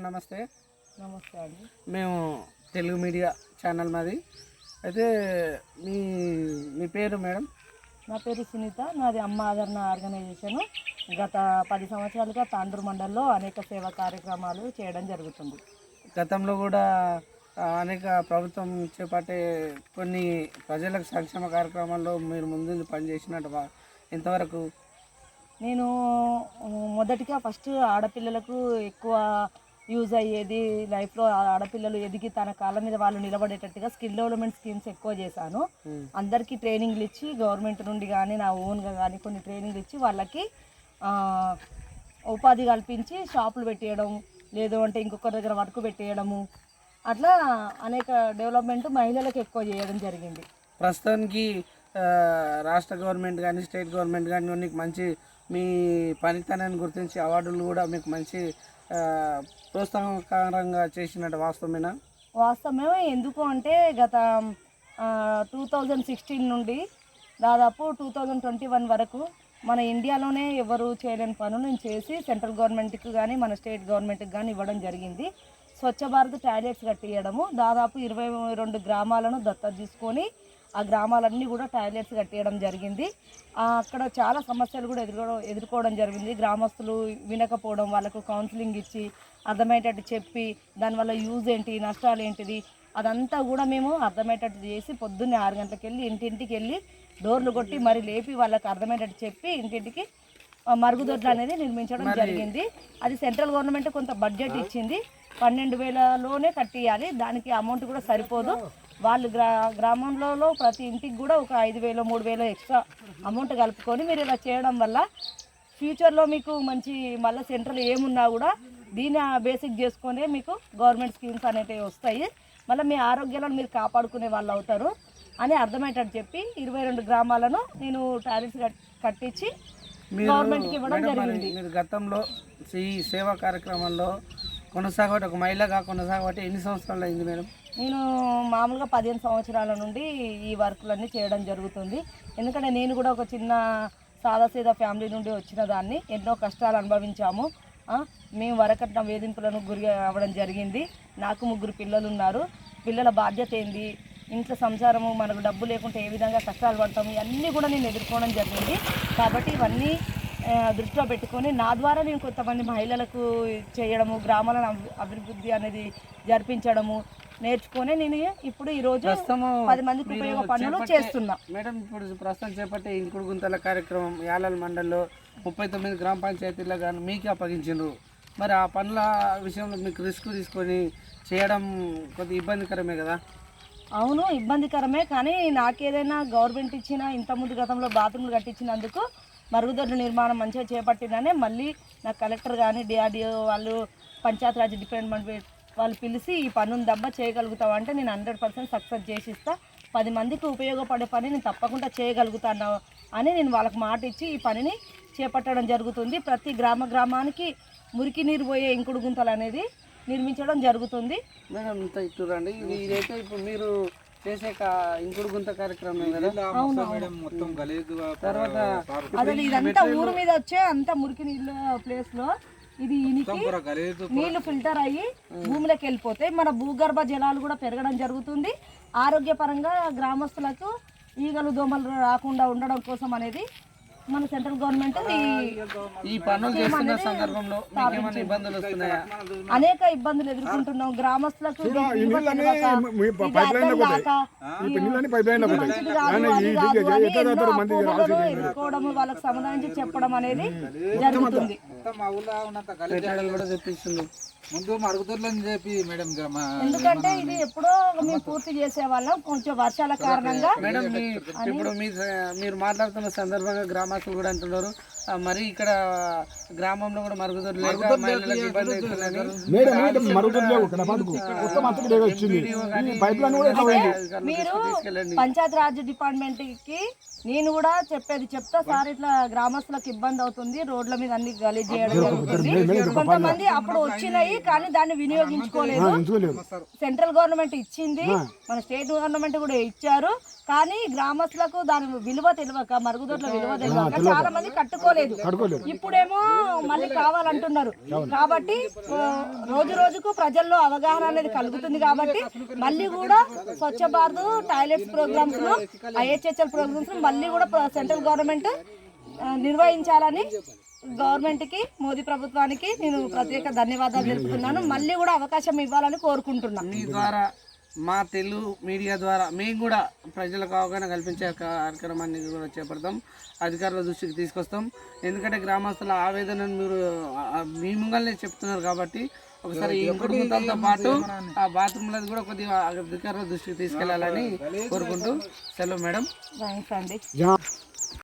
నమస్తే. నమస్తే అండి. మేము తెలుగు మీడియా ఛానల్ మాది. అయితే మీ మీ పేరు మేడం? నా పేరు సునీత. నాది అమ్మ ఆదరణ ఆర్గనైజేషన్. గత 10 సంవత్సరాలుగా తాండూరు మండలంలో అనేక సేవా కార్యక్రమాలు చేయడం జరుగుతుంది. గతంలో కూడా అనేక ప్రభుత్వం చేపట్టే కొన్ని ప్రజలకు సంక్షేమ కార్యక్రమాల్లో మీరు ముందు పనిచేసినట్టు ఎంతవరకు? నేను మొదటిగా ఫస్ట్ ఆడపిల్లలకు ఎక్కువ యూజ్ అయ్యేది, లైఫ్లో ఆడపిల్లలు ఎదిగి తన కాళ్ళ మీద వాళ్ళు నిలబడేటట్టుగా స్కిల్ డెవలప్మెంట్ స్కీమ్స్ ఎక్కువ చేశాను. అందరికీ ట్రైనింగ్లు ఇచ్చి గవర్నమెంట్ నుండి కానీ నా ఓన్గా కానీ కొన్ని ట్రైనింగ్లు ఇచ్చి వాళ్ళకి ఉపాధి కల్పించి షాపులు పెట్టేయడం, లేదు అంటే ఇంకొకరి దగ్గర వర్క్ పెట్టేయడము, అట్లా అనేక డెవలప్మెంట్ మహిళలకు ఎక్కువ చేయడం జరిగింది. ప్రస్తుతానికి రాష్ట్ర గవర్నమెంట్ కానీ స్టేట్ గవర్నమెంట్ కానీ మీకు మంచి మీ పనితనాన్ని గుర్తించి అవార్డులు కూడా మీకు మంచి ప్రోత్సాహకరంగా చేసినట్టు వాస్తవమేనా? వాస్తవమే. ఎందుకు అంటే గత 2016 నుండి దాదాపు 2021 వరకు మన ఇండియాలోనే ఎవరు చేయలేని పనులు నేను చేసి సెంట్రల్ గవర్నమెంట్కి కానీ మన స్టేట్ గవర్నమెంట్కి కానీ ఇవ్వడం జరిగింది. స్వచ్ఛ భారత్ టాయిలెట్స్ కట్టియడము, దాదాపు 22 గ్రామాలను దత్తత తీసుకొని ఆ గ్రామాలన్నీ కూడా టాయిలెట్స్ కట్టేయడం జరిగింది. అక్కడ చాలా సమస్యలు కూడా ఎదుర్కోవడం జరిగింది. గ్రామస్తులు వినకపోవడం, వాళ్ళకు కౌన్సిలింగ్ ఇచ్చి అర్థమయ్యేటట్టు చెప్పి దానివల్ల యూజ్ ఏంటి, నష్టాలు ఏంటిది అదంతా కూడా మేము అర్థమయ్యేటట్టు చేసి పొద్దున్నే 6 గంటలకు వెళ్ళి ఇంటింటికి వెళ్ళి డోర్లు కొట్టి మరి లేపి వాళ్ళకి అర్థమయ్యేటట్టు చెప్పి ఇంటింటికి మరుగుదొడ్లు అనేది నిర్మించడం జరిగింది. అది సెంట్రల్ గవర్నమెంట్ కొంత బడ్జెట్ ఇచ్చింది, 12,000లోనే కట్టియాలి. దానికి అమౌంట్ కూడా సరిపోదు. వాళ్ళు గ్రామంలో ప్రతి ఇంటికి కూడా ఒక 5,000 3,000 ఎక్స్ట్రా అమౌంట్ కలుపుకొని మీరు ఇలా చేయడం వల్ల ఫ్యూచర్లో మీకు మంచి మళ్ళీ సెంట్రల్ ఏమున్నా కూడా దీన్ని బేసిక్ చేసుకొని మీకు గవర్నమెంట్ స్కీమ్స్ అనేటివి వస్తాయి. మళ్ళీ మీ ఆరోగ్యాలను మీరు కాపాడుకునే వాళ్ళు అవుతారు అని అర్థమయ్యేటట్టు చెప్పి 22 గ్రామాలను నేను టాయిలెట్స్ కట్టించి గవర్నమెంట్కి ఇవ్వడం జరిగింది. మీరు గతంలో ఈ సేవా కార్యక్రమంలో కొనసాగబట్టి ఒక మహిళగా కొనసాగబట్టి ఎన్ని సంవత్సరాలు అయింది మేడం? నేను మామూలుగా 15 సంవత్సరాల నుండి ఈ వర్క్లన్నీ చేయడం జరుగుతుంది. ఎందుకంటే నేను కూడా ఒక చిన్న సాదాసీదా ఫ్యామిలీ నుండి వచ్చిన దాన్ని, ఎన్నో కష్టాలు అనుభవించాము. మేము వరకట్న వేధింపులను గురి అవ్వడం జరిగింది. నాకు 3 పిల్లలు ఉన్నారు. పిల్లల బాధ్యత ఏంది, ఇంట్లో సంసారము, మనకు డబ్బు లేకుంటే ఏ విధంగా కష్టాలు పడతాము, ఇవన్నీ కూడా నేను ఎదుర్కోవడం జరిగింది. కాబట్టి ఇవన్నీ దృష్టిలో పెట్టుకొని నా ద్వారా నేను కొంతమంది మహిళలకు చేయడము, గ్రామాలను అభివృద్ధి అనేది జరిపించడము నేర్చుకొని నేను ఇప్పుడు ఈరోజు 10 మందికి ఉపయోగ పనులు చేస్తున్నా. మేడం, ఇప్పుడు ప్రస్తుతం చేపట్టే ఇంకుడు గుంతల కార్యక్రమం యాలల్ మండల్లో 39 గ్రామ పంచాయతీల్లో కానీ మీకు అప్పగించారు. మరి ఆ పనుల విషయంలో మీకు రిస్క్ తీసుకొని చేయడం కొద్దిగా ఇబ్బందికరమే కదా? అవును, ఇబ్బందికరమే. కానీ నాకేదైనా గవర్నమెంట్ ఇచ్చిన ఇంతకుముందు గతంలో బాత్రూమ్లు కట్టించినందుకు మరుగుదొడ్ల నిర్మాణం మంచిగా చేపట్టిననే మళ్ళీ నాకు కలెక్టర్ కానీ డిఆర్డిఓ వాళ్ళు పంచాయతీరాజ్ డిపార్ట్మెంట్ వాళ్ళు పిలిచి ఈ పనును దెబ్బ చేయగలుగుతావు అంటే నేను 100% సక్సెస్ చేసిస్తా, 10 మందికి ఉపయోగపడే పని నేను తప్పకుండా చేయగలుగుతాను అని నేను వాళ్ళకి మాట ఇచ్చి ఈ పనిని చేపట్టడం జరుగుతుంది. ప్రతి గ్రామానికి మురికి నీరు పోయే ఇంకుడు గుంతలు అనేది నిర్మించడం జరుగుతుంది. మేడం చూడండి, ఇదైతే ఇప్పుడు మీరు చేసే ఇంకుడు గుంత కార్యక్రమం కదా? తర్వాత అసలు ఇదంతా ఊరు మీద వచ్చే అంత మురికి నీళ్ళ ప్లేస్లో ఇది నీళ్లు ఫిల్టర్ అయ్యి భూమిలోకి వెళ్ళిపోతాయి. మన భూగర్భ జలాలు కూడా పెరగడం జరుగుతుంది. ఆరోగ్యపరంగా గ్రామస్తులకు ఈగలు దోమలు రాకుండా ఉండడం కోసం అనేది మన సెంట్రల్ గవర్నమెంట్ ఈ పనులు చేస్తున్న సందర్భంలో అనేక ఇబ్బందులు ఎదుర్కొంటున్నాం. గ్రామస్తులకు ఎదుర్కోవడం, వాళ్ళకి సమాధానం చెప్పడం అనేది జరుగుతుంది. ముందు మరుగుదొడ్లని చెప్పి మేడం, ఎందుకంటే ఇది ఎప్పుడో మేము పూర్తి చేసే వాళ్ళం, కొంచెం వర్షాల కారణంగా. మేడం, ఇప్పుడు మీరు మాట్లాడుతున్న సందర్భంగా గ్రామస్తులు కూడా అంటున్నారు మరి ఇక్కడ గ్రామంలో కూడా మరుగుదొడ్లు లేక మహిళలకు ఇబ్బంది అవుతుందని. మీరు పంచాయతీరాజ్ డిపార్ట్మెంట్ కి నేను కూడా చెప్తా సార్, ఇట్లా గ్రామస్తులకు ఇబ్బంది అవుతుంది, రోడ్ల మీద అన్ని గలీజ్ చేయడం జరుగుతుంది. కొంతమంది అప్పుడు వచ్చినాయి కానీ దాన్ని వినియోగించుకోలేదు. సెంట్రల్ గవర్నమెంట్ ఇచ్చింది, మన స్టేట్ గవర్నమెంట్ కూడా ఇచ్చారు. కానీ గ్రామస్తులకు దాని విలువ తెలియక, మరుగుదొడ్ల విలువ తెలియక చాలా మంది కట్టుకోలేదు. కడుక్కోలేదు. ఇప్పుడేమో మళ్ళీ కావాలంటున్నారు. కాబట్టి రోజు రోజుకు ప్రజల్లో అవగాహన అనేది కలుగుతుంది. కాబట్టి మళ్ళీ కూడా స్వచ్ఛ భారత్ టాయిలెట్స్ ప్రోగ్రామ్స్ ను IHHL ప్రోగ్రామ్స్ ను మళ్ళీ కూడా సెంట్రల్ గవర్నమెంట్ నిర్వహించాలని గవర్నమెంట్కి, మోదీ ప్రభుత్వానికి నేను ప్రత్యేక ధన్యవాదాలు తెలుపుతున్నాను. మళ్ళీ కూడా అవకాశం ఇవ్వాలని కోరుకుంటున్నాను. మీ ద్వారా మా తెలుగు మీడియా ద్వారా మేము కూడా ప్రజలకు అవగాహన కల్పించే కార్యక్రమాన్ని కూడా చేపడతాం, అధికారుల దృష్టికి తీసుకొస్తాం. ఎందుకంటే గ్రామస్తుల ఆవేదనను మీరు మీ ముంగల్నే చెప్తున్నారు కాబట్టి ఒకసారి ఈ ఇంకుడు గుంతలతో పాటు ఆ బాత్రూమ్లది కూడా కొద్దిగా అధికారుల దృష్టికి తీసుకెళ్లాలని కోరుకుంటూ సెలవు మేడం. థ్యాంక్స్ అండి.